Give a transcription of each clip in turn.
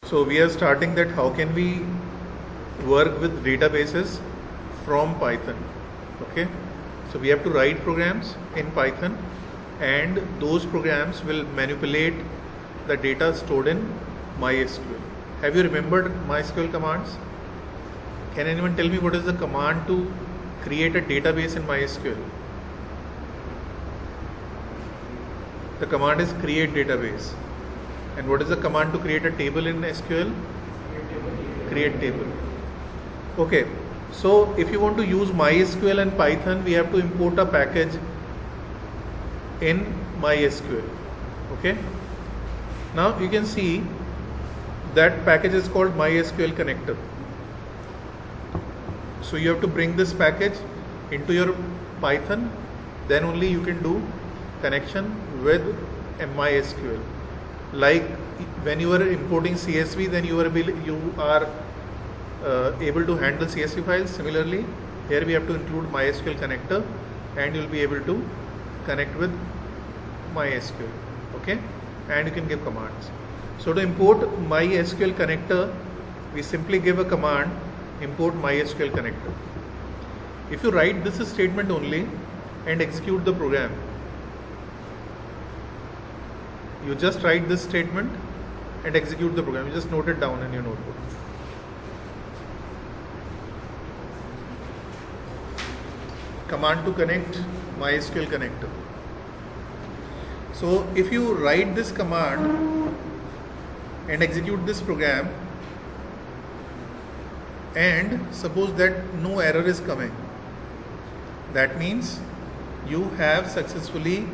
So we are starting that how can we work with databases from Python. Okay, so we have to write programs in Python, and those programs will manipulate the data stored in MySQL. Have you remembered MySQL commands? Can anyone tell me what is the command to create a database in MySQL? The command is create database. And what is the command to create a table in SQL? Create table. Okay, so if you want to use MySQL and Python, we have to import a package in MySQL. Okay, now you can see that package is called MySQL connector. So you have to bring this package into your Python, then only you can do connection with MySQL. Like when you are importing CSV, then you are able to handle CSV files. Similarly, here we have to include MySQL connector, and you will be able to connect with MySQL. Okay, and you can give commands. So to import MySQL connector, we simply give a command, import MySQL connector. If you write this statement only and execute the program, you just write this statement and execute the program. You just note it down in your notebook. Command to connect MySQL connector. So if you write this command and execute this program, and suppose that no error is coming, that means you have successfully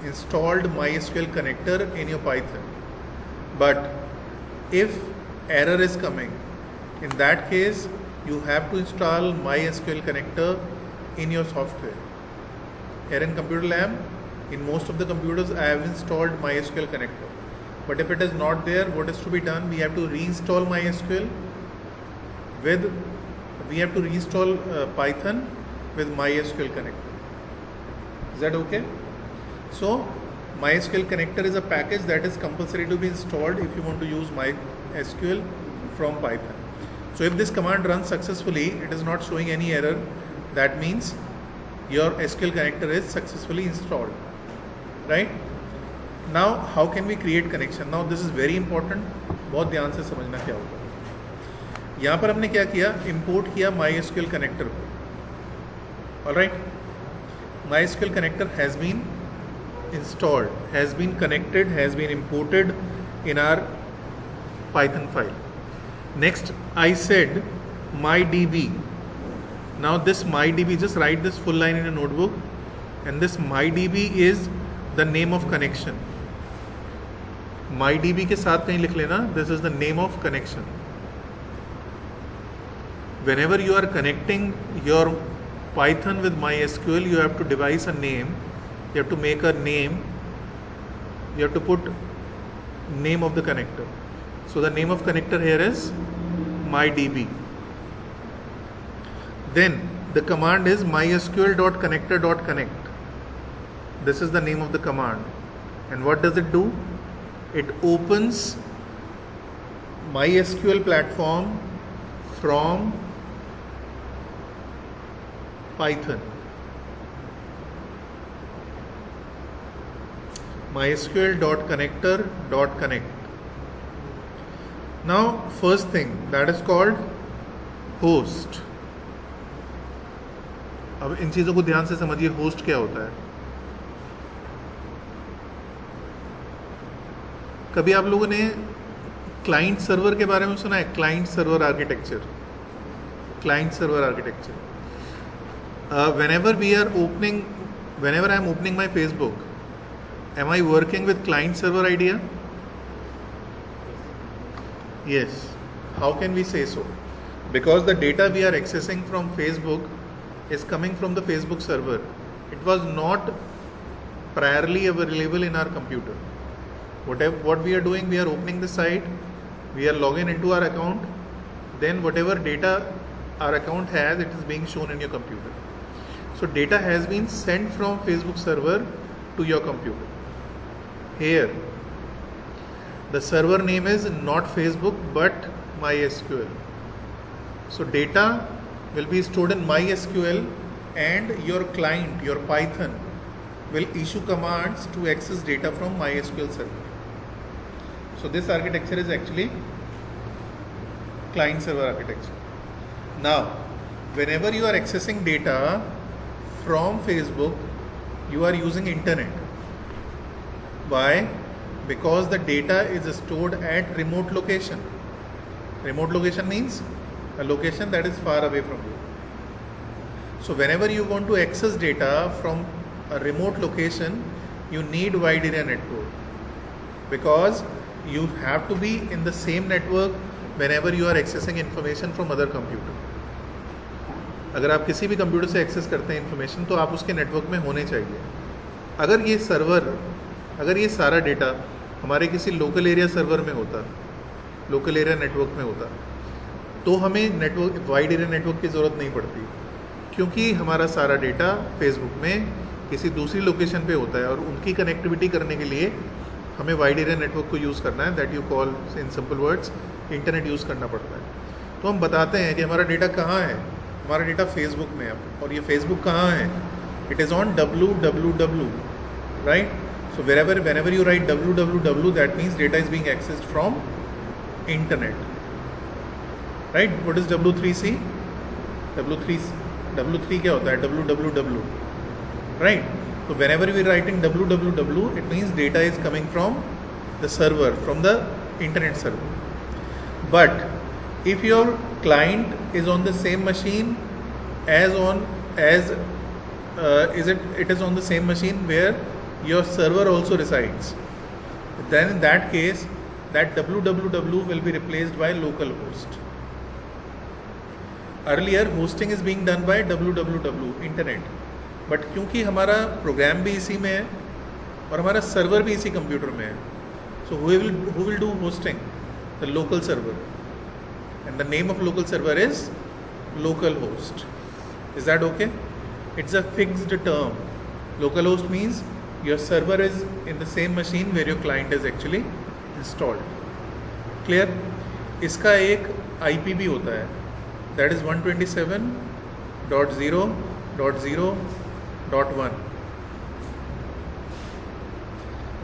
installed MySQL connector in your Python. But if error is coming, in that case you have to install MySQL connector in your software. Here in Computer Lab, in most of the computers I have installed MySQL connector. But if it is not there, what is to be done? We have to reinstall MySQL Python with MySQL connector. Is that okay? So MySQL connector is a package that is compulsory to be installed if you want to use MySQL from Python. So if this command runs successfully, it is not showing any error, that means your SQL connector is successfully installed. Right? Now how can we create connection? Now this is very important. बहुत ध्यान से समझना क्या होगा. यहाँ पर हमने क्या किया? Import किया MySQL connector को. Alright? MySQL connector has been installed, has been connected, has been imported in our Python file. Next I said MyDB. Now this MyDB, just write this full line in a notebook, and this MyDB is the name of connection. MyDB के साथ कहीं लिख लेना, this is the name of connection. Whenever you are connecting your Python with MySQL, you have to devise a name. You have to make a name. You have to put name of the connector. So the name of connector here is MyDB. Then the command is mysql.connector.connect. This is the name of the command. And what does it do? It opens MySQL platform from Python. mysql.connector.connect. Now first thing, that is called host. अब इन चीज़ों को ध्यान से समझिए, host क्या होता है. कभी आप लोगों ने क्लाइंट सर्वर के बारे में सुना है? Client server architecture. Whenever I am opening my Facebook, am I working with client server idea? Yes. How can we say so? Because the data we are accessing from Facebook is coming from the Facebook server. It was not priorly available in our computer. What we are doing, we are opening the site, we are logging into our account, then whatever data our account has, it is being shown in your computer. So data has been sent from Facebook server to your computer. Here, The server name is not Facebook but MySQL. So data will be stored in MySQL, and your client, your Python, will issue commands to access data from MySQL server. So this architecture is actually client server architecture. Now, whenever you are accessing data from Facebook, you are using internet. Why? Because the data is stored at remote location. Remote location means a location that is far away from you. So whenever you want to access data from a remote location, you need wide area network, because you have to be in the same network whenever you are accessing information from other computer. अगर आप किसी भी computer से access करते हैं information, तो आप उसके नेटवर्क में होने चाहिए. अगर ये सर्वर, अगर ये सारा डेटा हमारे किसी लोकल एरिया सर्वर में होता, लोकल एरिया नेटवर्क में होता, तो हमें नेटवर्क, वाइड एरिया नेटवर्क की ज़रूरत नहीं पड़ती, क्योंकि हमारा सारा डेटा फेसबुक में किसी दूसरी लोकेशन पे होता है, और उनकी कनेक्टिविटी करने के लिए हमें वाइड एरिया नेटवर्क को यूज़ करना है. That you call in simple words internet use करना पड़ता है. तो हम बताते हैं कि हमारा डेटा कहाँ है. हमारा डेटा फेसबुक में है, और ये फेसबुक कहाँ है? It is on www, right. So whenever you write www, that means data is being accessed from internet, right? What is W3C? W3 क्या होता है? www, right? So whenever we are writing www, it means data is coming from the server, from the internet server. But if your client is on the same machine it is on the same machine where your server also resides, then in that case that www will be replaced by localhost. Earlier hosting is being done by www, internet, but क्योंकि हमारा programme भी इसी में है और हमारा server भी इसी कंप्यूटर में है, so who will do hosting? The local server, and the name of local server is localhost. Is that okay? It's a fixed term. Localhost means your server is in the same machine where your client is actually installed. Clear? इसका एक IP भी होता है, that is 127.0.0.1.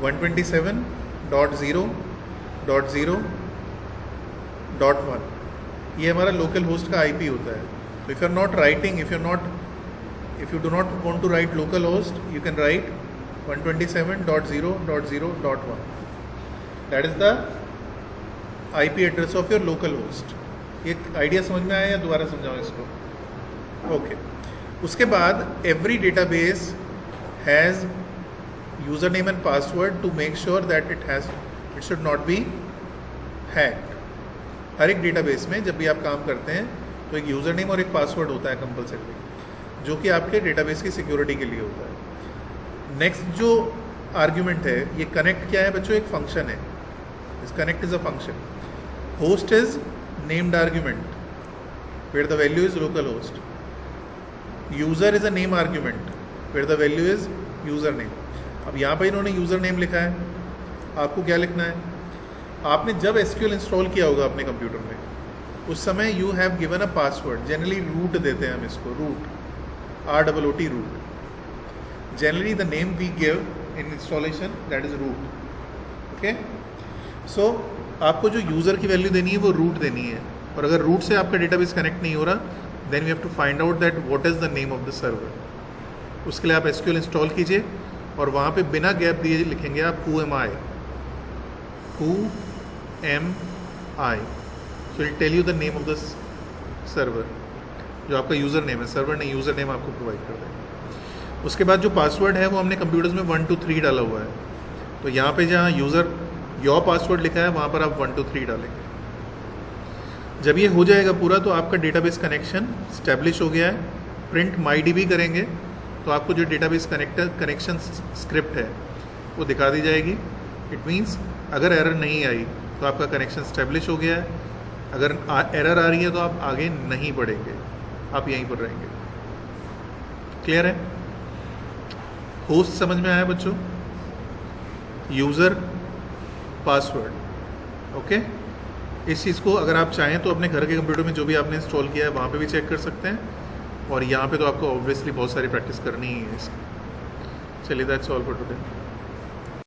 127.0.0.1 ये हमारा local host का IP होता है. So if you are not writing, if you do not want to write localhost, you can write 127.0.0.1. That is the IP address of your local host. ये idea समझ में आया या दोबारा समझाऊँ इसको? ओके. उसके बाद every database has username and password to make sure that it should not be hacked. हर एक डेटाबेस में जब भी आप काम करते हैं तो एक यूज़र नेम और एक पासवर्ड होता है कंपलसरी, जो कि आपके डेटाबेस की सिक्योरिटी के लिए होता है. नेक्स्ट जो आर्ग्यूमेंट है, ये कनेक्ट क्या है बच्चों? एक फंक्शन है. इस connect is a function. Host is named argument where the value is localhost. User is a name argument where the value is username. अब यहाँ पर इन्होंने यूज़र नेम लिखा है, आपको क्या लिखना है? आपने जब SQL इंस्टॉल किया होगा अपने कंप्यूटर में, उस समय you have given a password. Generally root देते हैं हम इसको, root, ROOT, root. Generally the name we give in installation, that is root. Okay, so आपको जो यूज़र की वैल्यू देनी है वो रूट देनी है, और अगर रूट से आपका डेटाबेस कनेक्ट नहीं हो रहा, then we have to find out that what is the name of the server. उसके लिए आप SQL इंस्टॉल कीजिए और वहाँ पे बिना गैप दिए लिखेंगे आप who am I. So it will tell you the name of the server, जो आपका यूज़र नेम है. सर्वर नहीं, यूज़र नेम आपको प्रोवाइड कर देगा. उसके बाद जो पासवर्ड है वो हमने कंप्यूटर्स में 1 2 3 डाला हुआ है, तो यहाँ पे जहाँ यूज़र योर पासवर्ड लिखा है वहाँ पर आप 1 2 3 डालेंगे. जब ये हो जाएगा पूरा, तो आपका डेटाबेस कनेक्शन स्टैब्लिश हो गया है. प्रिंट MyDB करेंगे तो आपको जो डेटाबेस कनेक्शन स्क्रिप्ट है वो दिखा दी जाएगी. इट मीन्स अगर एरर नहीं आई तो आपका कनेक्शन स्टैब्लिश हो गया है. अगर एरर आ रही है तो आप आगे नहीं बढ़ेंगे, आप यहीं पर रहेंगे. क्लियर है? होस्ट समझ में आया बच्चों? User, password. ओके, इस चीज़ को अगर आप चाहें तो अपने घर के कंप्यूटर में जो भी आपने इंस्टॉल किया है वहाँ पे भी चेक कर सकते हैं, और यहाँ पे तो आपको ऑब्वियसली बहुत सारी प्रैक्टिस करनी ही है इसकी। चलिए, दैट्स ऑल फॉर टुडे।